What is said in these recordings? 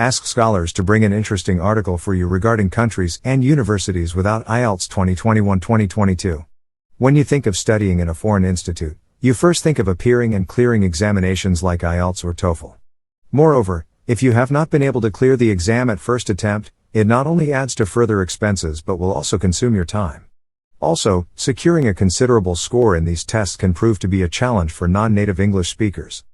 Ask scholars to bring an interesting article for you regarding countries and universities without IELTS 2021-2022. When you think of studying in a foreign institute, you first think of appearing and clearing examinations like IELTS or TOEFL. Moreover, if you have not been able to clear the exam at first attempt, it not only adds to further expenses but will also consume your time. Also, securing a considerable score in these tests can prove to be a challenge for non-native English speakers.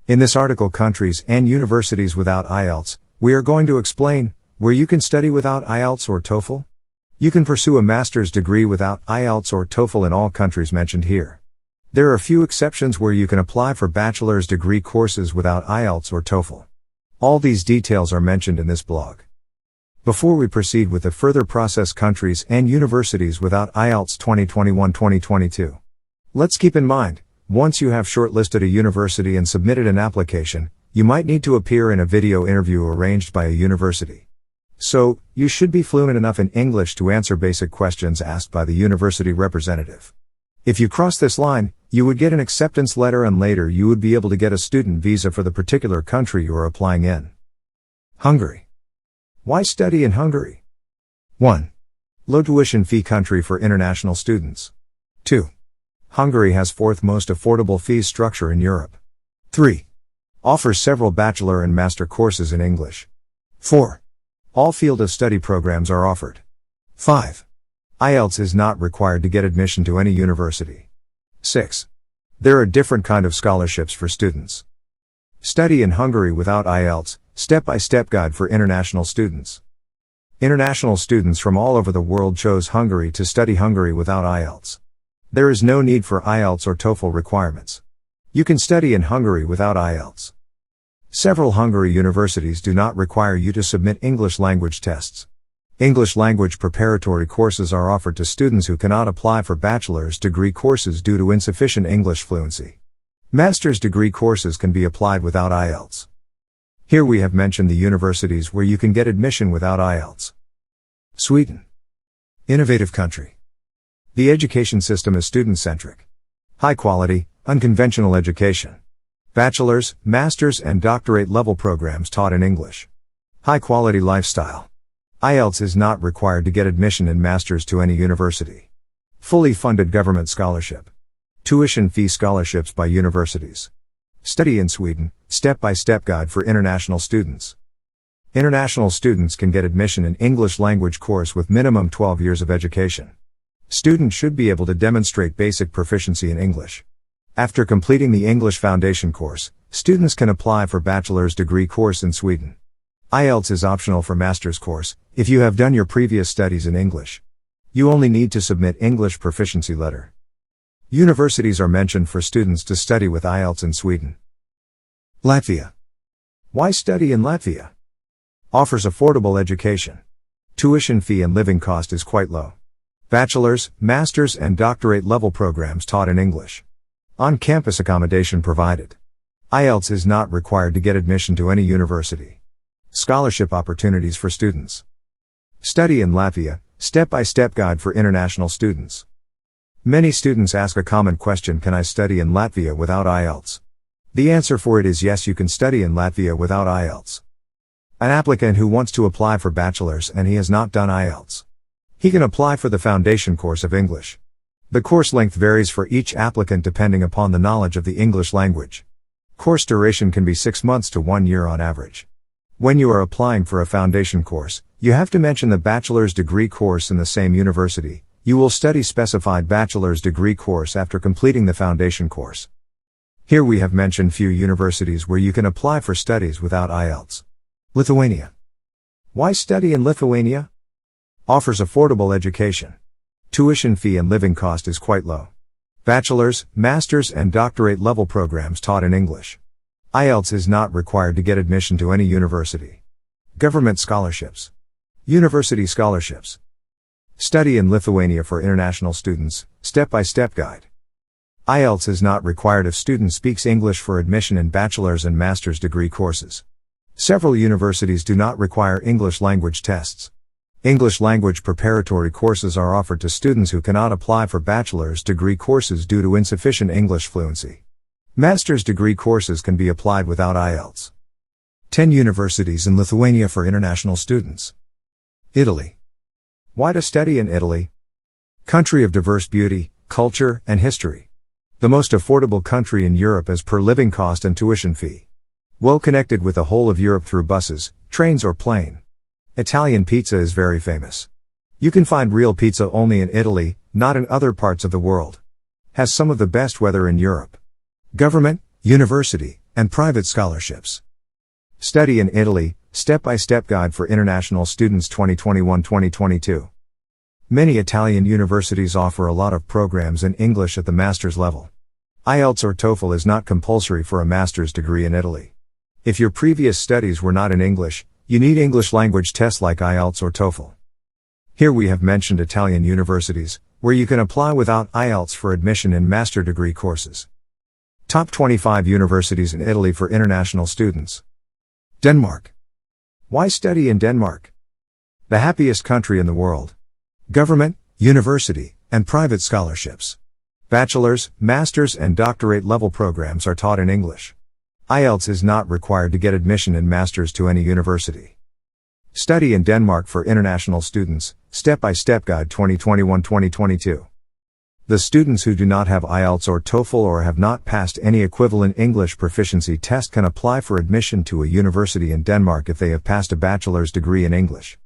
In this article, Countries and Universities Without IELTS, we are going to explain where you can study without IELTS or TOEFL. You can pursue a master's degree without IELTS or TOEFL in all countries mentioned here. There are a few exceptions where you can apply for bachelor's degree courses without IELTS or TOEFL. All these details are mentioned in this blog. Before we proceed with the further process, Countries and Universities Without IELTS 2021-2022. Let's keep in mind, once you have shortlisted a university and submitted an application, you might need to appear in a video interview arranged by a university. So, you should be fluent enough in English to answer basic questions asked by the university representative. If you cross this line, you would get an acceptance letter and later you would be able to get a student visa for the particular country you are applying in. Hungary. Why study in Hungary? 1. Low tuition fee country for international students. 2. Hungary has fourth most affordable fees structure in Europe. 3. Offers several bachelor and master courses in English. 4. All field of study programs are offered. 5. IELTS is not required to get admission to any university. 6. There are different kind of scholarships for students. Study in Hungary without IELTS, step-by-step guide for international students. International students from all over the world chose Hungary to study Hungary without IELTS. There is no need for IELTS or TOEFL requirements. You can study in Hungary without IELTS. Several Hungary universities do not require you to submit English language tests. English language preparatory courses are offered to students who cannot apply for bachelor's degree courses due to insufficient English fluency. Master's degree courses can be applied without IELTS. Here we have mentioned the universities where you can get admission without IELTS. Sweden. Innovative country. The education system is student-centric. High quality, unconventional education. Bachelor's, master's and doctorate level programs taught in English. High quality lifestyle. IELTS is not required to get admission in master's to any university. Fully funded government scholarship. Tuition fee scholarships by universities. Study in Sweden, step-by-step guide for international students. International students can get admission in English language course with minimum 12 years of education. Students should be able to demonstrate basic proficiency in English. After completing the English Foundation course, students can apply for bachelor's degree course in Sweden. IELTS is optional for master's course, if you have done your previous studies in English. You only need to submit English proficiency letter. Universities are mentioned for students to study with IELTS in Sweden. Latvia. Why study in Latvia? Offers affordable education. Tuition fee and living cost is quite low. Bachelor's, master's and doctorate level programs taught in English. On-campus accommodation provided. IELTS is not required to get admission to any university. Scholarship opportunities for students. Study in Latvia, step-by-step guide for international students. Many students ask a common question: can I study in Latvia without IELTS? The answer for it is yes, you can study in Latvia without IELTS. An applicant who wants to apply for bachelor's and he has not done IELTS. He can apply for the foundation course of English. The course length varies for each applicant depending upon the knowledge of the English language. Course duration can be 6 months to 1 year on average. When you are applying for a foundation course, you have to mention the bachelor's degree course in the same university. You will study specified bachelor's degree course after completing the foundation course. Here we have mentioned few universities where you can apply for studies without IELTS. Lithuania. Why study in Lithuania? Offers affordable education. Tuition fee and living cost is quite low. Bachelor's, master's and doctorate level programs taught in English. IELTS is not required to get admission to any university. Government scholarships. University scholarships. Study in Lithuania for international students, step-by-step guide. IELTS is not required if student speaks English for admission in bachelor's and master's degree courses. Several universities do not require English language tests. English language preparatory courses are offered to students who cannot apply for bachelor's degree courses due to insufficient English fluency. Master's degree courses can be applied without IELTS. 10 universities in Lithuania for international students. Italy. Why to study in Italy? Country of diverse beauty, culture, and history. The most affordable country in Europe as per living cost and tuition fee. Well connected with the whole of Europe through buses, trains or plane. Italian pizza is very famous. You can find real pizza only in Italy, not in other parts of the world. Has some of the best weather in Europe. Government, university, and private scholarships. Study in Italy, Step-by-Step Guide for International Students 2021-2022. Many Italian universities offer a lot of programs in English at the master's level. IELTS or TOEFL is not compulsory for a master's degree in Italy. If your previous studies were not in English, you need English language tests like IELTS or TOEFL. Here we have mentioned Italian universities, where you can apply without IELTS for admission in master degree courses. Top 25 universities in Italy for international students. Denmark. Why study in Denmark? The happiest country in the world. Government, university, and private scholarships. Bachelor's, master's, and doctorate level programs are taught in English. IELTS is not required to get admission in masters to any university. Study in Denmark for international students, Step-by-Step Guide 2021-2022. The students who do not have IELTS or TOEFL or have not passed any equivalent English proficiency test can apply for admission to a university in Denmark if they have passed a bachelor's degree in English.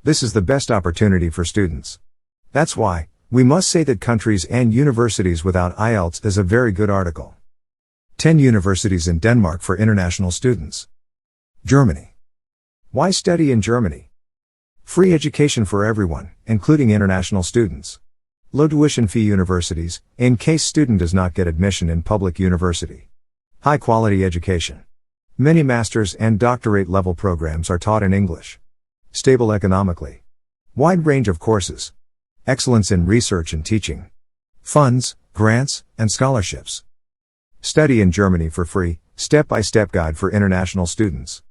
This is the best opportunity for students. That's why, we must say that countries and universities without IELTS is a very good article. 10 universities in Denmark for international students. Germany. Why study in Germany? Free education for everyone, including international students. Low tuition fee universities, in case student does not get admission in public university. High quality education. Many master's and doctorate level programs are taught in English. Stable economically. Wide range of courses. Excellence in research and teaching. Funds, grants, and scholarships. Study in Germany for free, Step-by-Step Guide for international students.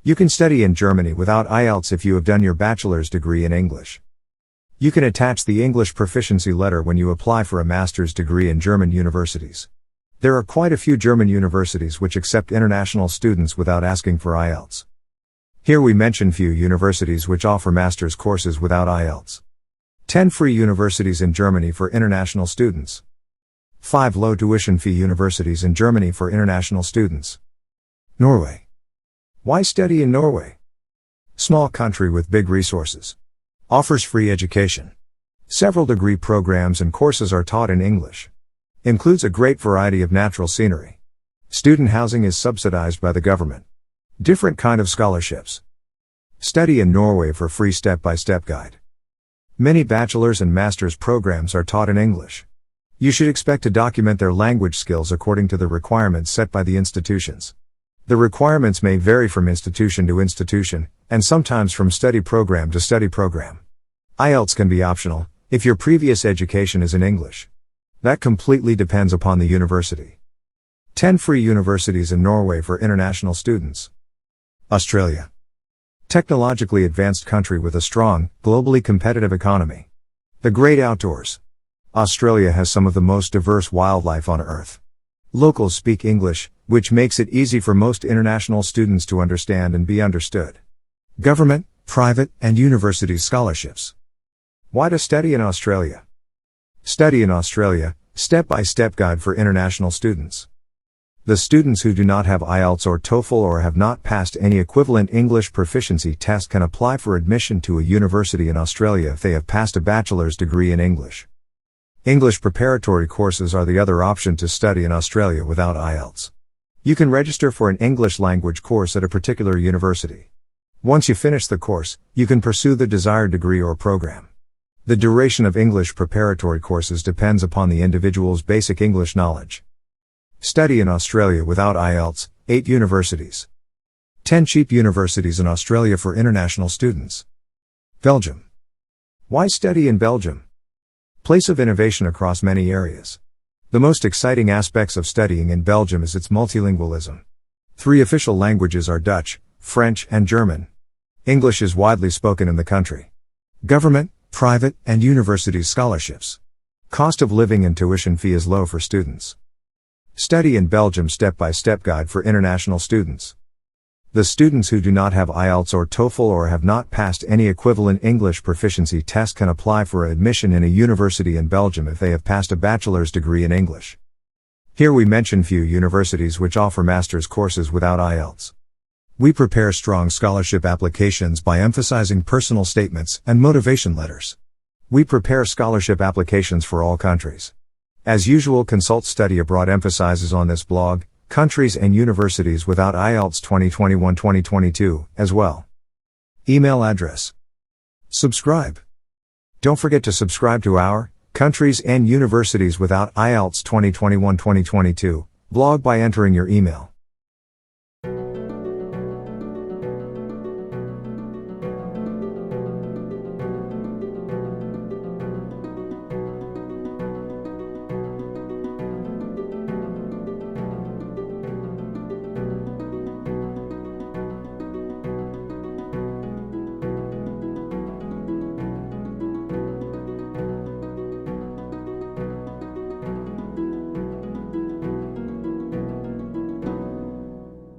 You can study in Germany without IELTS if you have done your bachelor's degree in English. You can attach the English proficiency letter when you apply for a master's degree in German universities. There are quite a few German universities which accept international students without asking for IELTS. Here we mention few universities which offer master's courses without IELTS. 10 free universities in Germany for international students. 5 low tuition fee universities in Germany for international students. Norway. Why study in Norway? Small country with big resources. Offers free education. Several degree programs and courses are taught in English. Includes a great variety of natural scenery. Student housing is subsidized by the government. Different kind of scholarships. Study in Norway for free Step-by-Step Guide. Many bachelor's and master's programs are taught in English. You should expect to document their language skills according to the requirements set by the institutions. The requirements may vary from institution to institution, and sometimes from study program to study program. IELTS can be optional, if your previous education is in English. That completely depends upon the university. 10 free universities in Norway for international students. Australia. Technologically advanced country with a strong, globally competitive economy. The great outdoors. Australia has some of the most diverse wildlife on Earth. Locals speak English, which makes it easy for most international students to understand and be understood. Government, private, and university scholarships. Why to study in Australia? Study in Australia, Step-by-Step Guide for international students. The students who do not have IELTS or TOEFL or have not passed any equivalent English proficiency test can apply for admission to a university in Australia if they have passed a bachelor's degree in English. English preparatory courses are the other option to study in Australia without IELTS. You can register for an English language course at a particular university. Once you finish the course, you can pursue the desired degree or program. The duration of English preparatory courses depends upon the individual's basic English knowledge. Study in Australia without IELTS, 8 universities. 10 cheap universities in Australia for international students. Belgium. Why study in Belgium? Place of innovation across many areas. The most exciting aspects of studying in Belgium is its multilingualism. 3 official languages are Dutch, French, and German. English is widely spoken in the country. Government, private, and university scholarships. Cost of living and tuition fee is low for students. Study in Belgium Step-by-Step Guide for international students. The students who do not have IELTS or TOEFL or have not passed any equivalent English proficiency test can apply for admission in a university in Belgium if they have passed a bachelor's degree in English. Here we mention few universities which offer master's courses without IELTS. We prepare strong scholarship applications by emphasizing personal statements and motivation letters. We prepare scholarship applications for all countries. As usual, consult Study Abroad emphasizes on this blog, countries and universities without IELTS 2021-2022, as well. Email address. Subscribe. Don't forget to subscribe to our Countries and Universities Without IELTS 2021-2022 blog by entering your email.